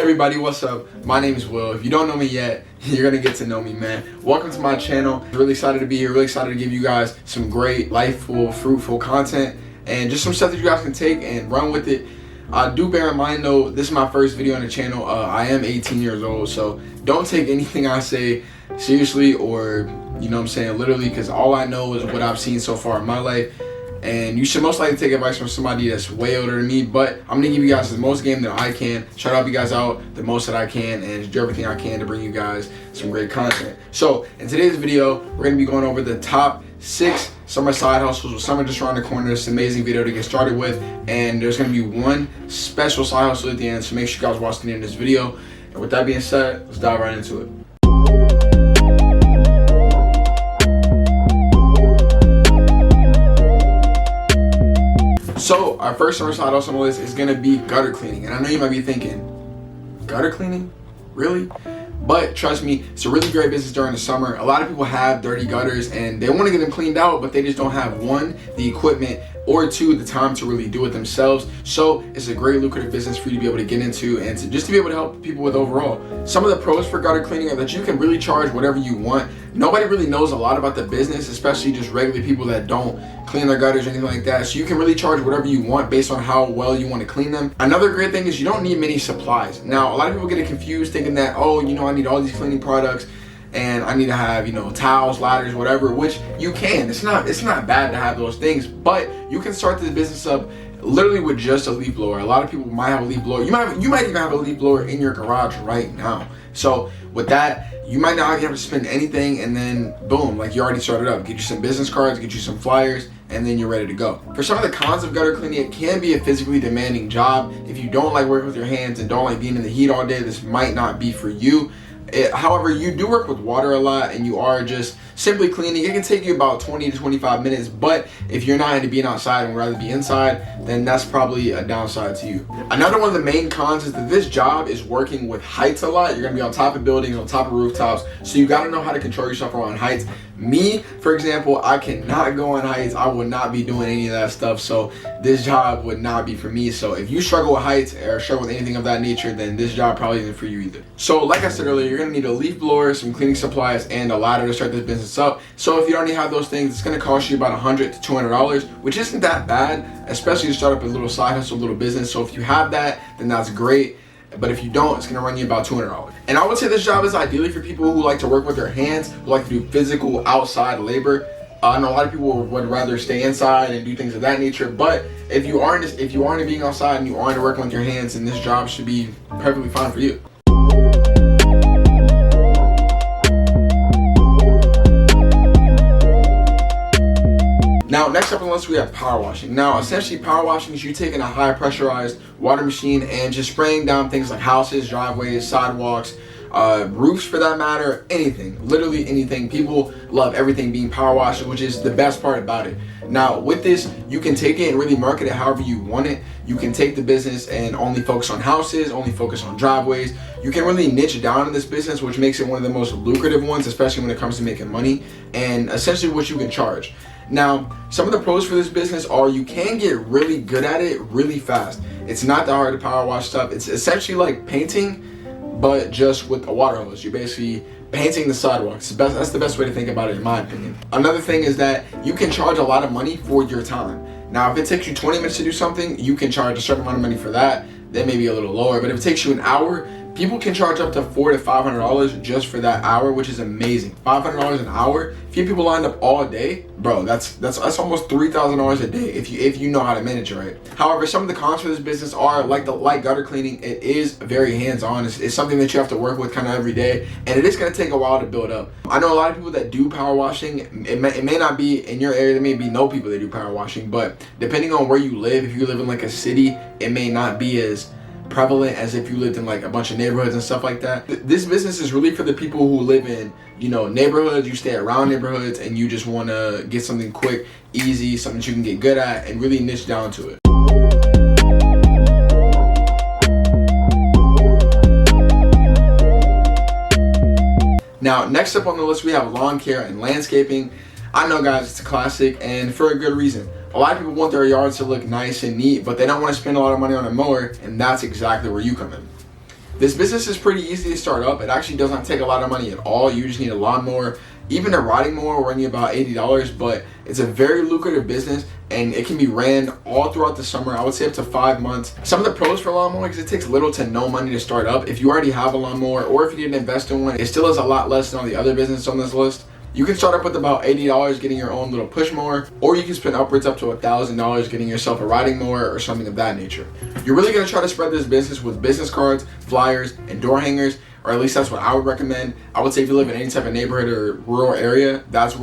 everybody, what's up? My name is Will. If you don't know me yet, you're gonna get to know me, man. Welcome to my channel. Really excited to be here, really excited to give you guys some great, lifeful, fruitful content and just some stuff that you guys can take and run with it. Do bear in mind though, this is my first video on the channel. I am 18 years old, so don't take anything I say seriously or, you know what I'm saying, literally, because all I know is what I've seen so far in my life. And you should most likely take advice from somebody that's way older than me, but I'm gonna give you guys the most game that I can, try to help you guys out the most that I can, and do everything I can to bring you guys some great content. So in today's video, we're gonna be going over the top 6 summer side hustles with summer just around the corner. It's an amazing video to get started with, and there's gonna be one special side hustle at the end, so make sure you guys watch the end of this video. And with that being said, let's dive right into it. So our first summer side hustle on the list is gonna be gutter cleaning. And I know you might be thinking, gutter cleaning? Really? But trust me, it's a really great business during the summer. A lot of people have dirty gutters and they want to get them cleaned out, but they just don't have, 1, the equipment, or 2, the time to really do it themselves. So it's a great lucrative business for you to be able to get into and just to be able to help people with overall. Some of the pros for gutter cleaning are that you can really charge whatever you want. Nobody really knows a lot about the business, especially just regular people that don't clean their gutters or anything like that. So you can really charge whatever you want based on how well you want to clean them. Another great thing is you don't need many supplies. Now, a lot of people get it confused thinking that, oh, you know, I need all these cleaning products and I need to have, you know, towels, ladders, whatever, which you can. It's not bad to have those things, but you can start this business up literally with just a leaf blower. A lot of people might have a leaf blower. You might even have a leaf blower in your garage right now. So with that, you might not have to spend anything, and then boom, like you already started up. Get you some business cards, get you some flyers, and then you're ready to go. For some of the cons of gutter cleaning, it can be a physically demanding job. If you don't like working with your hands and don't like being in the heat all day, this might not be for you. However, you do work with water a lot and you are just simply cleaning. It can take you about 20 to 25 minutes, but if you're not into being outside and would rather be inside, then that's probably a downside to you. Another one of the main cons is that this job is working with heights a lot. You're gonna be on top of buildings, on top of rooftops, so you gotta know how to control yourself around heights. Me, for example, I cannot go on heights. I would not be doing any of that stuff, so this job would not be for me. So if you struggle with heights or struggle with anything of that nature, then this job probably isn't for you either. So like I said earlier, you're gonna need a leaf blower, some cleaning supplies, and a ladder to start this business up. So if you already have those things, it's gonna cost you about $100 to $200, which isn't that bad, especially to start up a little side hustle, a little business. So if you have that, then that's great. But if you don't, it's gonna run you about $200. And I would say this job is ideally for people who like to work with their hands, who like to do physical outside labor. I know a lot of people would rather stay inside and do things of that nature, but if you aren't being outside and you aren't working with your hands, then this job should be perfectly fine for you. Now, next up on the list, we have power washing. Now, essentially, power washing is you taking a high pressurized water machine and just spraying down things like houses, driveways, sidewalks, roofs for that matter, anything, literally anything. People love everything being power washed, which is the best part about it. Now, with this, you can take it and really market it however you want it. You can take the business and only focus on houses, only focus on driveways. You can really niche down in this business, which makes it one of the most lucrative ones, especially when it comes to making money and essentially what you can charge. Now, some of the pros for this business are you can get really good at it really fast. It's not that hard to power wash stuff. It's essentially like painting, but just with a water hose. You're basically painting the sidewalks. That's the best way to think about it, in my opinion. Another thing is that you can charge a lot of money for your time. Now, if it takes you 20 minutes to do something, you can charge a certain amount of money for that. Then maybe a little lower. But if it takes you an hour, people can charge up to $400 to $500 just for that hour, which is amazing. $500 an hour. If you have people lined up all day, bro, that's almost $3,000 a day if you know how to manage it right. However, some of the cons for this business are like gutter cleaning. It is very hands-on. It's something that you have to work with kind of every day, and it is going to take a while to build up. I know a lot of people that do power washing. It may not be in your area. There may be no people that do power washing, but depending on where you live, if you live in like a city, it may not be as prevalent as if you lived in like a bunch of neighborhoods and stuff like that. This business is really for the people who live in, you know, neighborhoods. You stay around neighborhoods and you just want to get something quick, easy, something that you can get good at and really niche down to it. Now, next up on the list, we have lawn care and landscaping. I know, guys, it's a classic, and for a good reason. A lot of people want their yards to look nice and neat, but they don't want to spend a lot of money on a mower, and that's exactly where you come in. This business is pretty easy to start up. It actually does not take a lot of money at all. You just need a lawnmower. Even a riding mower will run you about $80, but it's a very lucrative business and it can be ran all throughout the summer. I would say up to 5 months. Some of the pros for lawnmowers, it takes little to no money to start up. If you already have a lawnmower or if you didn't invest in one, it still is a lot less than all the other businesses on this list. You can start up with about $80 getting your own little push mower, or you can spend upwards up to $1,000 getting yourself a riding mower or something of that nature. You're really gonna try to spread this business with business cards, flyers, and door hangers, or at least that's what I would recommend. I would say if you live in any type of neighborhood or rural area, that's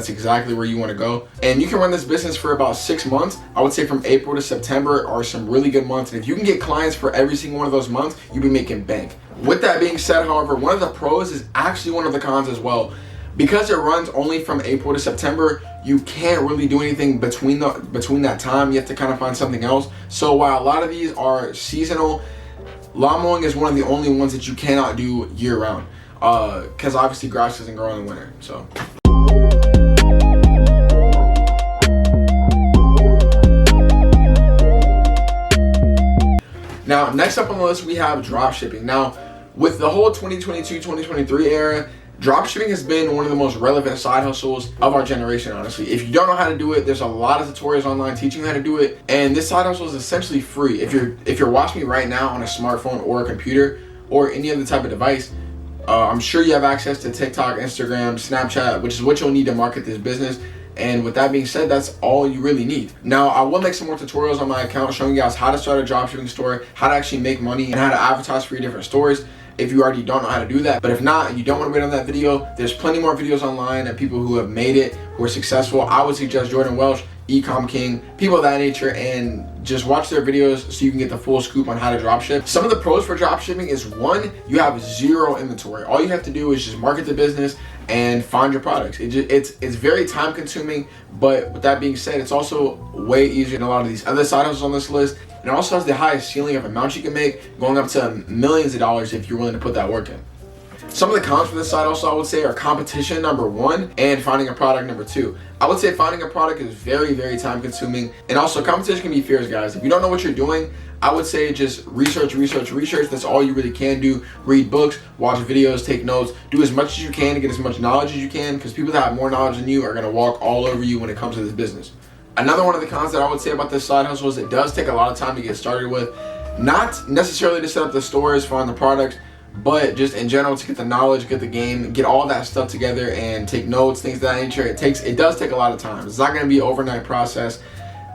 exactly where you wanna go. And you can run this business for about 6 months. I would say from April to September are some really good months. And if you can get clients for every single one of those months, you'll be making bank. With that being said, however, one of the pros is actually one of the cons as well. Because it runs only from April to September, you can't really do anything between that time. You have to kind of find something else. So while a lot of these are seasonal, lawn mowing is one of the only ones that you cannot do year round. Because obviously grass doesn't grow in the winter. So. Now, next up on the list, we have drop shipping. Now, with the whole 2022-2023 era, dropshipping has been one of the most relevant side hustles of our generation, honestly. If you don't know how to do it, there's a lot of tutorials online teaching you how to do it. And this side hustle is essentially free. If you're watching me right now on a smartphone or a computer or any other type of device, I'm sure you have access to TikTok, Instagram, Snapchat, which is what you'll need to market this business. And with that being said, that's all you really need. Now, I will make some more tutorials on my account showing you guys how to start a dropshipping store, how to actually make money, and how to advertise for your different stores, if you already don't know how to do that. But if not, and you don't want to wait on that video, there's plenty more videos online of people who have made it, who are successful. I would suggest Jordan Welch, Ecom King, people of that nature, and just watch their videos so you can get the full scoop on how to dropship. Some of the pros for dropshipping is, one, you have zero inventory. All you have to do is just market the business and find your products. It's very time consuming, but with that being said, it's also way easier than a lot of these other side hustles on this list. And it also has the highest ceiling of amounts you can make, going up to millions of dollars if you're willing to put that work in. Some of the cons for this side also, I would say, are competition, number one, and finding a product, number two. I would say finding a product is very, very time consuming. And also competition can be fierce, guys. If you don't know what you're doing, I would say just research. That's all you really can do. Read books, watch videos, take notes, do as much as you can to get as much knowledge as you can, because people that have more knowledge than you are gonna walk all over you when it comes to this business. Another one of the cons that I would say about this side hustle is it does take a lot of time to get started with. Not necessarily to set up the stores, find the products, but just in general to get the knowledge, get the game, get all that stuff together and take notes, things of that nature. It does take a lot of time. It's not going to be an overnight process.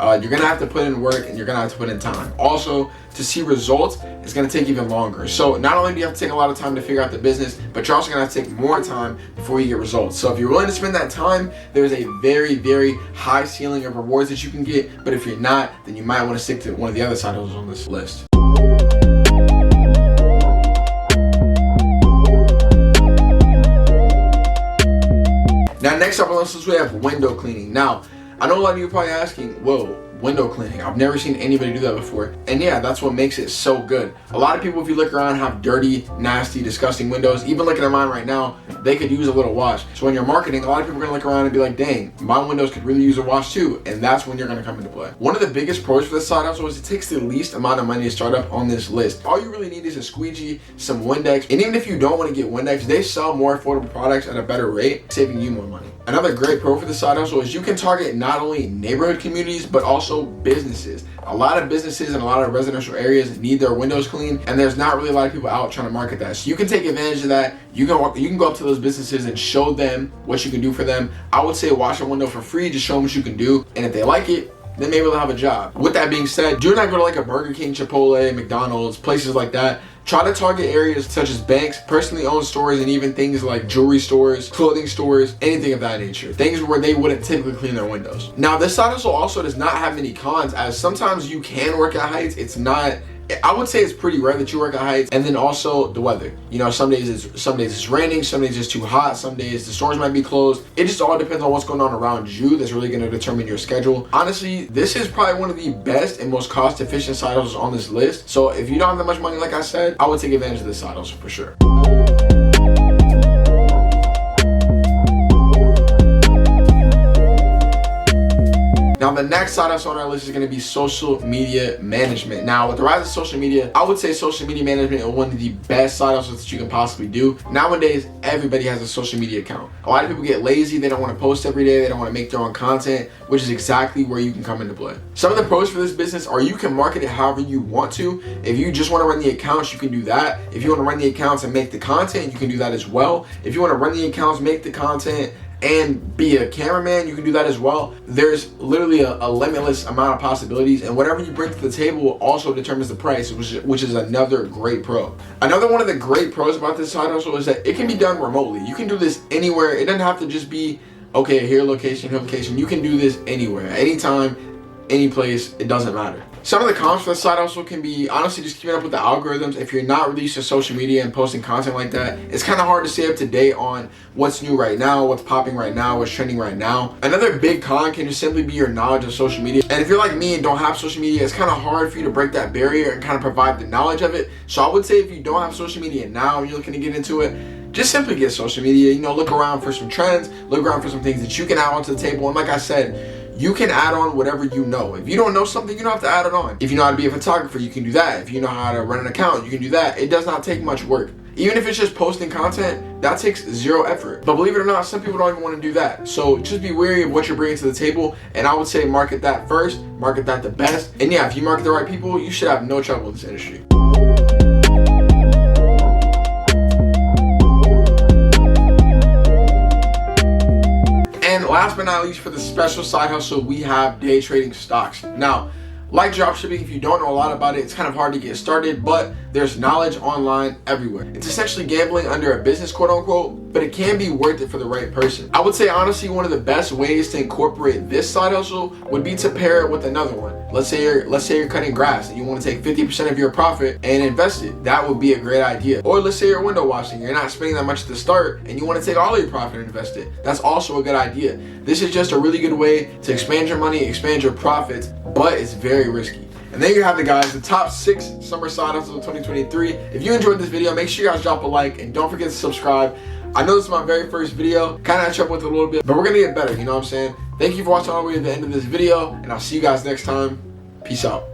You're going to have to put in work and you're going to have to put in time. Also, to see results, it's going to take even longer. So not only do you have to take a lot of time to figure out the business, but you're also going to have to take more time before you get results. So if you're willing to spend that time, there's a very, very high ceiling of rewards that you can get. But if you're not, then you might want to stick to one of the other side hustles on this list. Now, next up on this list, we have window cleaning. Now, I know a lot of you are probably asking, whoa, window cleaning. I've never seen anybody do that before. And yeah, that's what makes it so good. A lot of people, if you look around, have dirty, nasty, disgusting windows. Even looking at mine right now, they could use a little wash. So when you're marketing, a lot of people are gonna look around and be like, dang, my windows could really use a wash too. And that's when you're gonna come into play. One of the biggest pros for this side hustle is it takes the least amount of money to start up on this list. All you really need is a squeegee, some Windex. And even if you don't wanna get Windex, they sell more affordable products at a better rate, saving you more money. Another great pro for this side hustle is you can target not only neighborhood communities, but also businesses. A lot of businesses in a lot of residential areas need their windows cleaned, and there's not really a lot of people out trying to market that. So you can take advantage of that. You can go up to those businesses and show them what you can do for them. I would say wash a window for free, just show them what you can do. And if they like it, then maybe they'll have a job. With that being said, do not go to like a Burger King, Chipotle, McDonald's, places like that. Try to target areas such as banks, personally owned stores, and even things like jewelry stores, clothing stores, anything of that nature. Things where they wouldn't typically clean their windows. Now, this side hustle also does not have many cons, as sometimes you can work at heights. I would say it's pretty rare that you work at heights. And then also the weather. You know, some days it's raining, some days it's too hot, some days the stores might be closed. It just all depends on what's going on around you. That's really going to determine your schedule. Honestly, this is probably one of the best and most cost efficient side hustles on this list. So if you don't have that much money, like I said, I would take advantage of this side hustle for sure. Now, the next side hustle on our list is going to be social media management. Now, with the rise of social media, I would say social media management is one of the best side hustles that you can possibly do. Nowadays, everybody has a social media account. A lot of people get lazy. They don't want to post every day. They don't want to make their own content, which is exactly where you can come into play. Some of the pros for this business are you can market it however you want to. If you just want to run the accounts, you can do that. If you want to run the accounts and make the content, you can do that as well. If you want to run the accounts, make the content, and be a cameraman, you can do that as well. There's literally a limitless amount of possibilities, and whatever you bring to the table also determines the price, which is another great pro. Another one of the great pros about this side hustle is that it can be done remotely. You can do this anywhere. It doesn't have to just be, okay, here location, here location. You can do this anywhere, anytime, any place, it doesn't matter. Some of the cons for the side hustle can be honestly just keeping up with the algorithms. If you're not really used to social media and posting content like that, it's kind of hard to stay up to date on what's new right now, what's popping right now, what's trending right now. Another big con can just simply be your knowledge of social media. And if you're like me and don't have social media, it's kind of hard for you to break that barrier and kind of provide the knowledge of it. So I would say if you don't have social media now and you're looking to get into it, just simply get social media. You know, look around for some trends, look around for some things that you can add onto the table. And like I said, you can add on whatever you know. If you don't know something, you don't have to add it on. If you know how to be a photographer, you can do that. If you know how to run an account, you can do that. It does not take much work. Even if it's just posting content, that takes zero effort. But believe it or not, some people don't even want to do that. So just be wary of what you're bringing to the table. And I would say market that first, market that the best. And yeah, if you market the right people, you should have no trouble in this industry. And last but not least, for the special side hustle, we have day trading stocks. Now, like dropshipping, if you don't know a lot about it, it's kind of hard to get started, but there's knowledge online everywhere. It's essentially gambling under a business, quote unquote, but it can be worth it for the right person. I would say honestly, one of the best ways to incorporate this side hustle would be to pair it with another one. Let's say you're cutting grass and you want to take 50% of your profit and invest it. That would be a great idea. Or let's say you're window washing, you're not spending that much at the start and you want to take all of your profit and invest it. That's also a good idea. This is just a really good way to expand your money, expand your profits, but it's very risky. And there you have it, guys, the top 6 summer side hustles of 2023. If you enjoyed this video, make sure you guys drop a like and don't forget to subscribe. I know this is my very first video, kind of had trouble with it a little bit, but we're gonna get better, you know what I'm saying? Thank you for watching all the way to the end of this video, and I'll see you guys next time. Peace out.